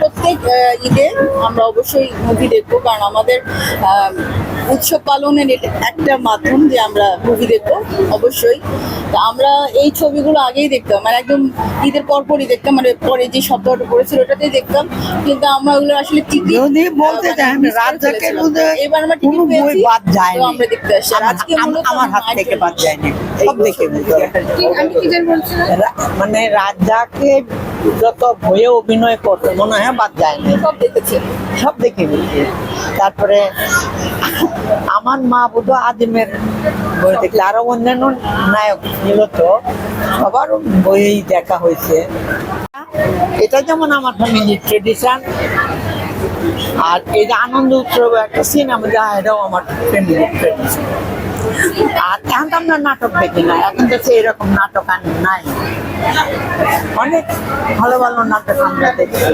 প্রত্যেক ঈদে আমরা অবশ্যই মুভি দেখবো, কারণ আমাদের উৎসব পালনের এটা একটা মাধ্যম যে আমরা মুভি দেখবো অবশ্যই। তা আমরা এই ছবিগুলো আগেই দেখতাম, মানে একদম ঈদের পরপরই দেখতাম, মানে পরে যে সপ্তাহটা পড়েছিল ওটাতেই দেখতাম, কিন্তু আমরা ওগুলো আসলে টিকিট যদি বলতে চান রাজ্জাকের মধ্যে এবার আমরা টিকিট কোনো বই পেয়েছি, বাদ যায়নি। তো আমরা দেখতে আসছি। আর আজকে মূলত আমার হাত থেকে বাদ যায়নি, সব দেখে মানে রাজ্জাকে যত বইয়ে অভিনয় করতে মনে হয় বাদ যায়নি, সব দেখেছি। সব দেখে নিয়েছি। তারপরে আমার মা বুধ আদিমের বই দেখলে আরো অন্যান্য নায়ক মূলত সবার বই দেখা হয়েছে। এটা যেমন আমার ফ্যামিলির ট্রেডিশন, আর এই যে আনন্দ উৎসব একটা সিনেমা যা, এটাও আমার ফ্যামিলির ট্রেডিশন। আর এখন তো আমরা নাটক দেখি না, এখন তো এরকম নাটক আর নাই, অনেক ভালো ভালো নাটক আমরা দেখি।